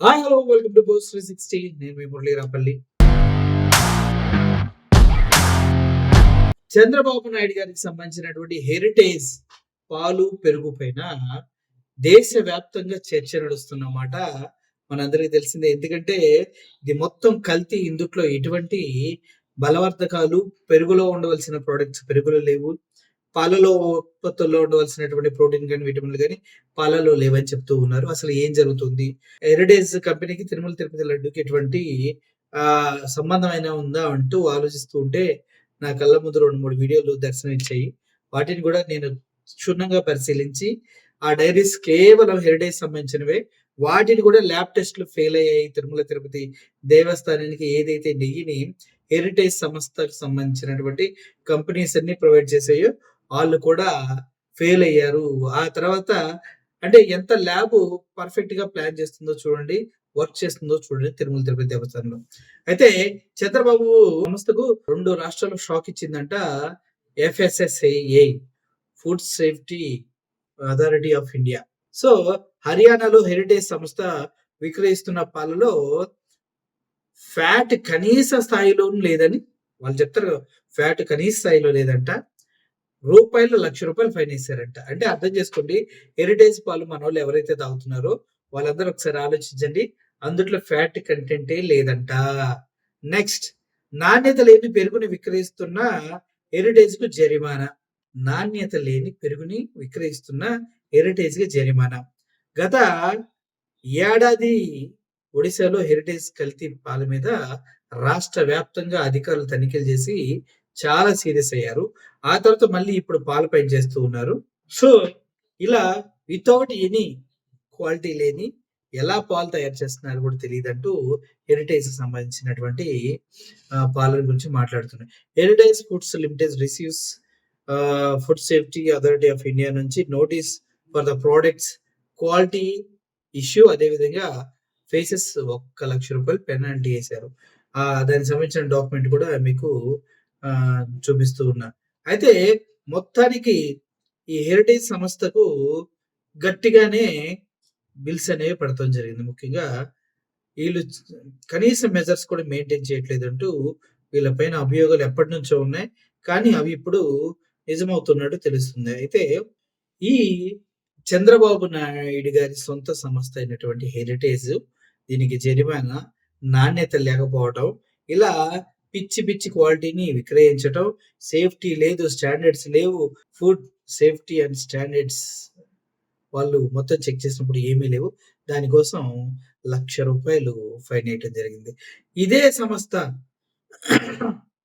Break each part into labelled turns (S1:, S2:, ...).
S1: Hi hello welcome to post 360. నేను మీ మురళీ రాపల్లి. చంద్రబాబు నాయుడు గారికి సంబంధించినటువంటి హెరిటేజ్ పాలు పెరుగు పైన దేశవ్యాప్తంగా చర్చ నడుస్తున్నమాట మనందరికీ తెలిసిందే. ఎందుకంటే ఇది మొత్తం కల్తీ. ఇందుట్లో ఎటువంటి బలవర్ధకాలు, పెరుగులో ఉండవలసిన ప్రొడక్ట్స్ పెరుగులో లేవు. పాలలో ఉత్పత్తుల్లో ఉండవలసినటువంటి ప్రోటీన్ గాని, విటమిన్‌లు గాని పాలలో లేవని చెప్తూ ఉన్నారు. అసలు ఏం జరుగుతుంది? హెరిటేజ్ కంపెనీకి తిరుమల తిరుపతి లడ్డూకి ఎటువంటి సంబంధం అయినా ఉందా అంటూ ఆలోచిస్తూ ఉంటే నా కళ్ళ ముందు 2, 3 వీడియోలు దర్శనమిచ్చాయి. వాటిని కూడా నేను క్షుణ్ణంగా పరిశీలించి ఆ డైరీస్ కేవలం హెరిటేజ్ సంబంధించినవే. వాటిని కూడా ల్యాబ్ టెస్ట్‌లు ఫెయిల్ అయ్యాయి. తిరుమల తిరుపతి దేవస్థానానికి ఏదైతే నెయ్యిని హెరిటేజ్ సంస్థకు సంబంధించినటువంటి కంపెనీస్ అన్నీ ప్రొవైడ్ చేసాయో ఆళ్ళు కూడా ఫెయిల్ అయ్యారు. ఆ తర్వాత అంటే ఎంత ల్యాబ్ పర్ఫెక్ట్‌గా ప్లాన్ చేస్తుందో చూడండి. వర్క్ చేస్తుందో చూడండి తిరుమల తిరుపతి దేవస్థానంలో. అయితే చంద్రబాబు సంస్థకు 2 రాష్ట్రాల్లో షాక్ ఇచ్చిందంట FSSAI, food safety authority of India. So హర్యానాలో హెరిటేజ్ సంస్థ విక్రయిస్తున్న పాలలో ఫ్యాట్ కనీస స్థాయిలోను లేదని వాళ్ళు చెప్తారు. ఫ్యాట్ కనీస స్థాయిలో లేదంట. రూపాయలు ₹1,00,000 ఫైన్ ఏసారంట. అంటే అర్థం చేసుకోండి, హెరిటేజ్ పాలు మనోళ్ళు ఎవరైతే తాగుతున్నారో వాళ్ళందరూ ఒకసారి ఆలోచించండి. అందుట్లో ఫ్యాట్ కంటెంటే లేదంట. నెక్స్ట్, నాణ్యత లేని పెరుగుని విక్రయిస్తున్న హెరిటేజ్‌కు జరిమానా. నాణ్యత లేని పెరుగుని విక్రయిస్తున్న హెరిటేజ్‌కి జరిమానా. గత ఏడాది ఒడిశాలో హెరిటేజ్ కల్తీ పాల మీద రాష్ట్ర వ్యాప్తంగా అధికారులు తనిఖీలు చేసి చాలా సీరియస్ అయ్యారు. ఆ తర్వాత మళ్ళీ ఇప్పుడు పాలపైన చేస్తూ ఉన్నారు. సో ఇలా వితౌట్ ఎనీ క్వాలిటీ లేని ఎలా పాలు తయారు చేస్తున్నారు కూడా తెలియదంటూ హెరిటేజ్ సంబంధించినటువంటి పాలన గురించి మాట్లాడుతున్నారు. Heritage foods limited receives food safety authority of India నుంచి notice for the products quality issue. అదేవిధంగా ఫేసెస్ ₹1,00,000 పెనాల్టీ వేశారు. దానికి సంబంధించిన డాక్యుమెంట్ కూడా మీకు చూపిస్తూ ఉన్నా. అయితే మొత్తానికి ఈ హెరిటేజ్ సంస్థకు గట్టిగానే బిల్స్ అనేవి పడటం జరిగింది. ముఖ్యంగా వీళ్ళు కనీస మెజర్స్ కూడా మెయింటైన్ చేయట్లేదంటూ వీళ్ళ పైన అభియోగాలు ఎప్పటి నుంచో ఉన్నాయి. కానీ అవి ఇప్పుడు నిజమవుతున్నట్టు తెలుస్తుంది. అయితే ఈ చంద్రబాబు నాయుడు గారి సొంత సంస్థ అయినటువంటి హెరిటేజ్ దీనికి జరిమానా, నాణ్యత లేకపోవడం, ఇలా పిచ్చి పిచ్చి క్వాలిటీని విక్రయించటం, సేఫ్టీ లేదు, స్టాండర్డ్స్ లేవు, ఫుడ్ సేఫ్టీ అండ్ స్టాండర్డ్స్ వాళ్ళు మొత్తం చెక్ చేసినప్పుడు ఏమీ లేవు. దానికోసం ₹1,00,000 ఫైన్ వేయటం జరిగింది. ఇదే సంస్థ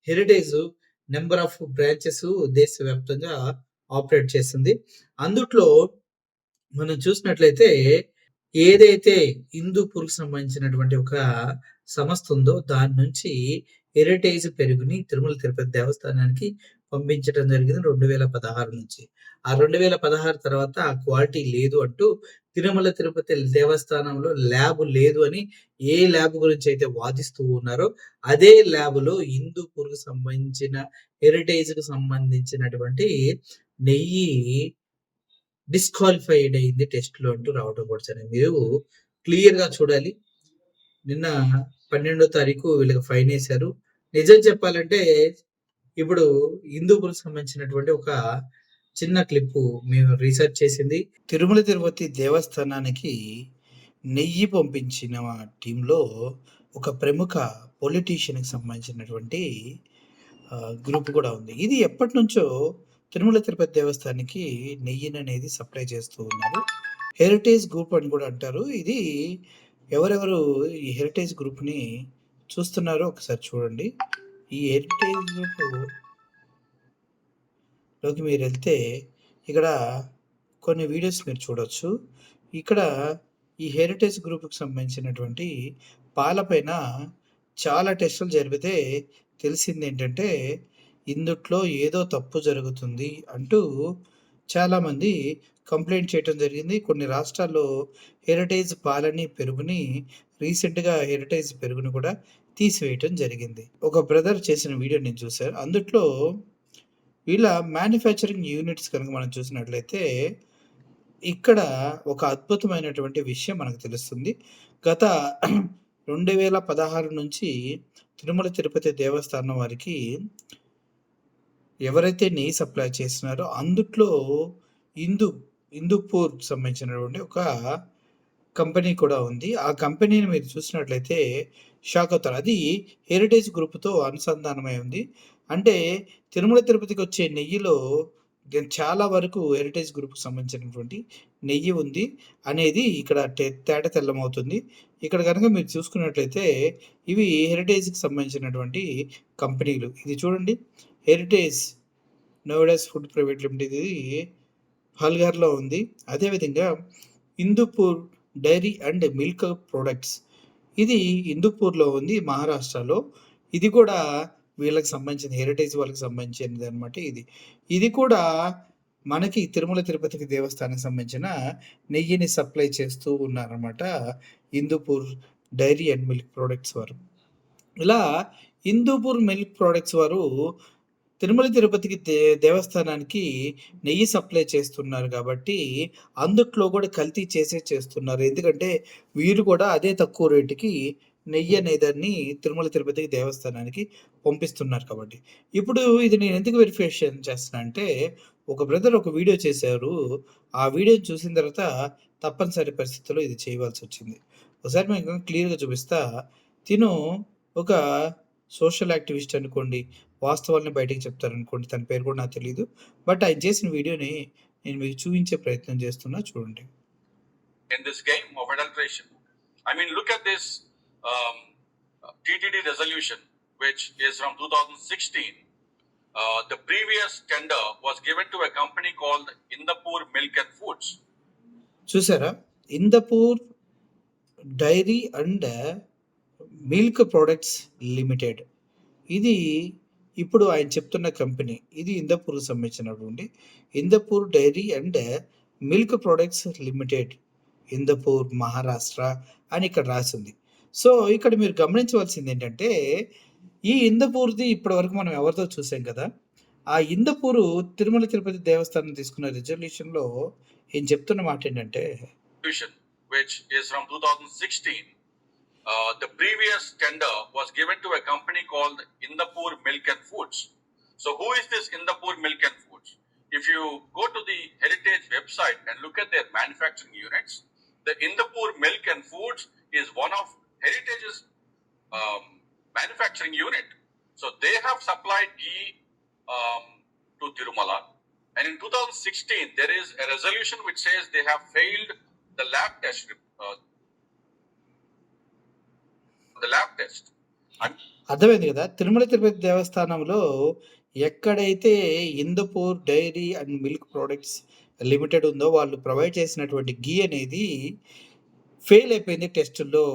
S1: హెరిటేజ్ నెంబర్ ఆఫ్ బ్రాంచెస్ దేశవ్యాప్తంగా ఆపరేట్ చేస్తుంది. అందుట్లో మనం చూసినట్లయితే ఏదైతే హిందూపూర్‌కి సంబంధించినటువంటి ఒక సంస్థ ఉందో దాని నుంచి హెరిటేజ్ పెరుగుని తిరుమల తిరుపతి దేవస్థానానికి పంపించడం జరిగింది 2016 నుంచి. ఆ 2016 తర్వాత ఆ క్వాలిటీ లేదు అంటూ తిరుమల తిరుపతి దేవస్థానంలో ల్యాబ్ లేదు అని ఏ ల్యాబ్ గురించి అయితే వాదిస్తూ ఉన్నారో అదే ల్యాబ్‌లో హిందూపూర్‌కి సంబంధించిన హెరిటేజ్‌కి సంబంధించినటువంటి నెయ్యి డిస్‌క్వాలిఫైడ్ అయింది టెస్ట్‌లో అంటూ రావడం కూడా జరిగింది. మీరు క్లియర్‌గా చూడాలి. నిన్న 12వ తారీఖు వీళ్ళకి ఫైన్ ఏశారు. నిజం చెప్పాలంటే ఇప్పుడు హిందూపూర్‌కి సంబంధించినటువంటి ఒక చిన్న క్లిప్పు మేము రీసెర్చ్ చేసింది. తిరుమల తిరుపతి దేవస్థానానికి నెయ్యి పంపించిన టీమ్‌లో ఒక ప్రముఖ పొలిటీషియన్‌కి సంబంధించినటువంటి గ్రూప్ కూడా ఉంది. ఇది ఎప్పటినుంచో తిరుమల తిరుపతి దేవస్థానానికి నెయ్యిననేది సప్లై చేస్తూ ఉన్నారు. హెరిటేజ్ గ్రూప్ అని కూడా అంటారు. ఇది ఎవరెవరు ఈ హెరిటేజ్ గ్రూప్‌ని చూస్తున్నారో ఒకసారి చూడండి. ఈ హెరిటేజ్ గ్రూప్‌లోకి మీరెళ్తే ఇక్కడ కొన్ని వీడియోస్ మీరు చూడొచ్చు. ఇక్కడ ఈ హెరిటేజ్ గ్రూప్‌కి సంబంధించినటువంటి పాలపైన చాలా టెస్టులు జరిపితే తెలిసిందేంటంటే ఇందుట్లో ఏదో తప్పు జరుగుతుంది అంటూ చాలామంది కంప్లెయింట్ చేయటం జరిగింది. కొన్ని రాష్ట్రాల్లో హెరిటేజ్ పాలని, పెరుగుని రీసెంట్‌గా హెరిటేజ్ పెరుగుని కూడా తీసివేయటం జరిగింది. ఒక బ్రదర్ చేసిన వీడియో నేను చూసాను. అందుట్లో వీళ్ళ మ్యానుఫ్యాక్చరింగ్ యూనిట్స్ కనుక మనం చూసినట్లయితే ఇక్కడ ఒక అద్భుతమైనటువంటి విషయం మనకు తెలుస్తుంది. గత 2016 నుంచి తిరుమల తిరుపతి దేవస్థానం వారికి ఎవరైతే నెయ్యి సప్లై చేస్తున్నారో అందుట్లో హిందూ హిందూపూర్ సంబంధించినటువంటి ఒక కంపెనీ కూడా ఉంది. ఆ కంపెనీని మీరు చూసినట్లయితే షాక్ అవుతారు. అది హెరిటేజ్ గ్రూప్‌తో అనుసంధానమై ఉంది. అంటే తిరుమల తిరుపతికి వచ్చే నెయ్యిలో చాలా వరకు హెరిటేజ్ గ్రూప్‌కి సంబంధించినటువంటి నెయ్యి ఉంది అనేది ఇక్కడ తేట తెల్లమవుతుంది. ఇక్కడ గనుక మీరు చూసుకున్నట్లయితే ఇవి హెరిటేజ్‌కి సంబంధించినటువంటి కంపెనీలు. ఇది చూడండి, హెరిటేజ్ నోయిడాస్ ఫుడ్ ప్రైవేట్ లిమిటెడ్ ఇది హల్గార్‌లో ఉంది. అదేవిధంగా Hindupur dairy and milk products ఇది హిందూపూర్‌లో ఉంది, మహారాష్ట్రలో. ఇది కూడా వీళ్ళకి సంబంధించిన హెరిటేజ్ వాళ్ళకి సంబంధించినది అనమాట ఇది. ఇది కూడా మనకి తిరుమల తిరుపతికి దేవస్థానానికి సంబంధించిన నెయ్యిని సప్లై చేస్తూ ఉన్నారనమాట Hindupur dairy and milk products వారు. ఇలా హిందూపూర్ మిల్క్ ప్రొడక్ట్స్ వారు తిరుమల తిరుపతికి దేవస్థానానికి నెయ్యి సప్లై చేస్తున్నారు కాబట్టి అందుట్లో కూడా కల్తీ చేస్తున్నారు. ఎందుకంటే వీరు కూడా అదే తక్కువ రేటుకి నెయ్యి అనేదాన్ని తిరుమల తిరుపతికి దేవస్థానానికి పంపిస్తున్నారు కాబట్టి. ఇప్పుడు ఇది నేను ఎందుకు వెరిఫికేషన్ చేస్తున్నా అంటే, ఒక బ్రదర్ ఒక వీడియో చేశారు. ఆ వీడియో చూసిన తర్వాత తప్పనిసరి పరిస్థితుల్లో ఇది చేయవలసి వచ్చింది. ఒకసారి మీకు క్లియర్‌గా చూపిస్తా. తిను ఒక సోషల్ యాక్టివిస్ట్ అనుకోండి, వాస్తవాల్ని బయటికి చెప్తారనుకోండి. తన పేరు కూడా నాకు తెలీదు. బట్ ఆయన చేసిన వీడియోని నేను మీకు చూపించే ప్రయత్నం చేస్తున్నా, చూడండి.
S2: In this game of adulteration, I mean, look at this TTD resolution, which is from 2016. The previous tender was given to a company called Indapur Milk and Foods.
S1: చూసారా, Indapur dairy and milk products limited, ఇది ఇప్పుడు ఆయన చెప్తున్న company. ఇది ఇందపూర్కి సంబంధించినటువంటి Indapur dairy and milk products limited, Indapur, Maharashtra అని ఇక్కడ రాసింది. సో ఇక్కడ మీరు గమనించవలసింది ఏంటంటే, ఈ ఇందపూర్ది ఇప్పటి వరకు మనం ఎవరితో చూసాం కదా. ఆ ఇందపూరు తిరుమల తిరుపతి దేవస్థానం తీసుకున్న రిజల్యూషన్లో ఏం చెప్తున్న మాట ఏంటంటే,
S2: which is from 2016. The previous tender was given to a company called Indapur Milk and Foods. So who is this Indapur Milk and Foods? If you go to the Heritage website and look at their manufacturing units, the Indapur Milk and Foods is one of Heritage's manufacturing unit. So they have supplied ghee to Tirumala. And in 2016, there is a resolution which says they have failed the lab test.
S1: అర్థమైంది కదా. తిరుమల తిరుపతి దేవస్థానంలో ఎక్కడైతే Indapur dairy and milk products limited ఉందో వాళ్ళు provide చేసినటువంటి ఘీ అనేది fail అయిపోయింది టెస్టుల్లో.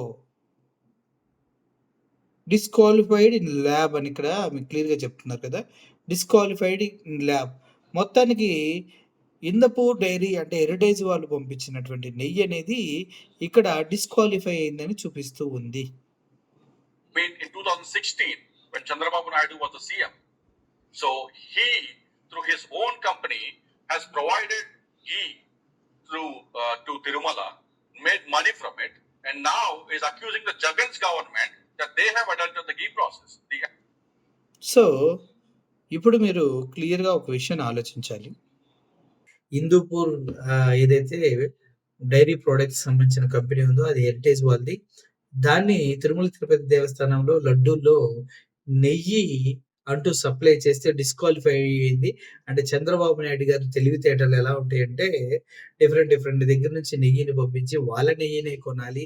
S1: డిస్క్వాలిఫైడ్ ఇన్ ల్యాబ్ అని ఇక్కడ మీకు క్లియర్గా చెప్తున్నారు కదా. Disqualified in lab. మొత్తానికి ఇందపూర్ డైరీ అంటే హెరిటేజ్ వాళ్ళు పంపించినటువంటి నెయ్యి అనేది ఇక్కడ డిస్క్వాలిఫై అయిందని చూపిస్తూ ఉంది.
S2: In 2016, when Chandrababu Naidu was the CM, so he, through his own company, has provided ghee through to Tirumala, made money from it, and now is accusing the Jagan's government that they have adulterated the ghee process.
S1: So ఇప్పుడు మీరు క్లియర్గా ఒక విషయాన్ని ఆలోచించాలి. హిందూపూర్ ఏదైతే dairy products సంబంధించిన company ఉందో అది హెరిటేజ్ వాళ్ళది. దాన్ని తిరుమల తిరుపతి దేవస్థానంలో లడ్డూల్లో నెయ్యి అంటూ సప్లై చేస్తే డిస్క్వాలిఫై అయ్యింది. అంటే చంద్రబాబు నాయుడు గారి తెలివితేటలు ఎలా ఉంటాయంటే, డిఫరెంట్ దగ్గర నుంచి నెయ్యిని పంపించి వాళ్ళ నెయ్యినే కొనాలి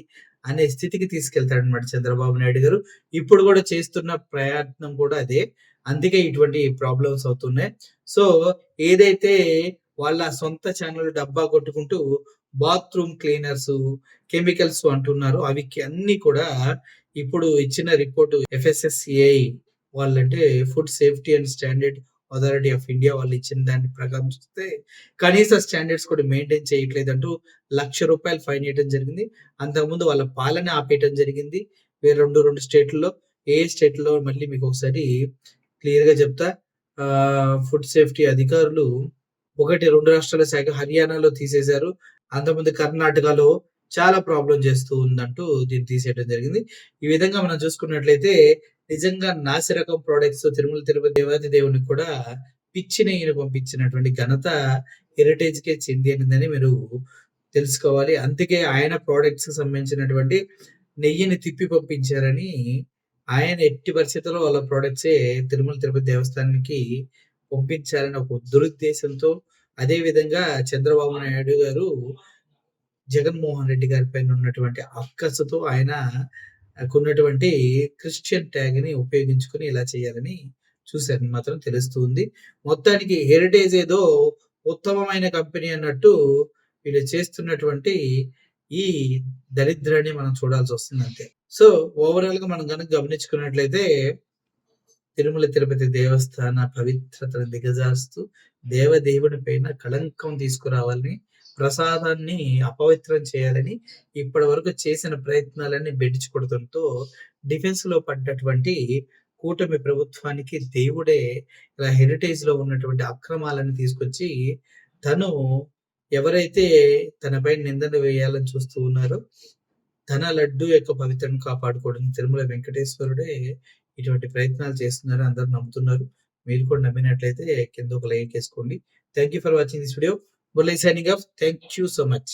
S1: అనే స్థితికి తీసుకెళ్తాడనమాట చంద్రబాబు నాయుడు గారు. ఇప్పుడు కూడా చేస్తున్న ప్రయత్నం కూడా అదే. అందుకే ఇటువంటి ప్రాబ్లమ్స్ అవుతున్నాయి. సో ఏదైతే వాళ్ళ సొంత ఛానల్ డబ్బా కొట్టుకుంటూ బాత్రూమ్ క్లీనర్స్, కెమికల్స్ అంటున్నారు, అవి అన్ని కూడా ఇప్పుడు ఇచ్చిన రిపోర్టు FSSAI వాళ్ళంటే food safety and standard authority of India వాళ్ళు ఇచ్చిన దాని ప్రకారం చూస్తే కనీస స్టాండర్డ్స్ కూడా మెయింటైన్ చేయట్లేదంటూ ₹1,00,000 ఫైన్ వేయడం జరిగింది. అంతకుముందు వాళ్ళ పాలన ఆపేయడం జరిగింది రెండు స్టేట్లలో. ఏ స్టేట్లో మళ్ళీ మీకు ఒకసారి క్లియర్గా చెప్తా. ఫుడ్ సేఫ్టీ అధికారులు ఒకటి 2 రాష్ట్రాల శాఖ హర్యానాలో తీసేశారు. అంతకుముందు కర్ణాటకలో చాలా ప్రాబ్లమ్ చేస్తూ ఉందంటూ దీన్ని తీసేయడం జరిగింది. ఈ విధంగా మనం చూసుకున్నట్లయితే నిజంగా నాసిరకం ప్రొడక్ట్స్ తిరుమల తిరుపతి దేవాది దేవునికి కూడా పిచ్చి నెయ్యిని పంపించినటువంటి ఘనత హెరిటేజ్‌కే చెందినదని మీరు తెలుసుకోవాలి. అందుకే ఆయన ప్రొడక్ట్స్‌కి సంబంధించినటువంటి నెయ్యిని తిప్పి పంపించారని ఆయన ఎట్టి పరిస్థితుల్లో వాళ్ళ ప్రొడక్ట్సే తిరుమల తిరుపతి దేవస్థానానికి పంపించాలని ఒక దురుద్దేశంతో, అదే విధంగా చంద్రబాబు నాయుడు గారు జగన్మోహన్ రెడ్డి గారి పైన ఉన్నటువంటి అక్కసుతో ఆయన కున్నటువంటి క్రిస్టియన్ ట్యాగ్‌ని ఉపయోగించుకొని ఇలా చేయాలని చూశారని మాత్రం తెలుస్తూ ఉంది. మొత్తానికి హెరిటేజ్ ఏదో ఉత్తమమైన కంపెనీ అన్నట్టు వీళ్ళు చేస్తున్నటువంటి ఈ దరిద్రాన్ని మనం చూడాల్సొస్తుంది అంతే. సో, ఓవరాల్‌గా మనం గనక గమనించుకున్నట్లయితే తిరుమల తిరుపతి దేవస్థాన పవిత్రతను దిగజారుస్తూ దేవదేవుని పైన కళంకం తీసుకురావాలని, ప్రసాదాన్ని అపవిత్రం చేయాలని ఇప్పటివరకు చేసిన ప్రయత్నాలన్నీ బెడిచి కొడడంతో డిఫెన్స్‌లో పడ్డటువంటి కూటమి ప్రభుత్వానికి దేవుడే ఇలా హెరిటేజ్‌లో ఉన్నటువంటి అక్రమాలను తీసుకొచ్చి తను ఎవరైతే తనపై నిందలు వేయాలని చూస్తూ ఉన్నారో, తన లడ్డు యొక్క పవిత్రను కాపాడుకోవడం తిరుమల వెంకటేశ్వరుడే ఇటువంటి ప్రయత్నాలు చేస్తున్నారని అందరూ నమ్ముతున్నారు. మీరు కూడా నమ్మినట్లయితే కింద ఒక లైక్ ఏసుకోండి. Thank you for watching this video. Murali signing off. Thank you so much.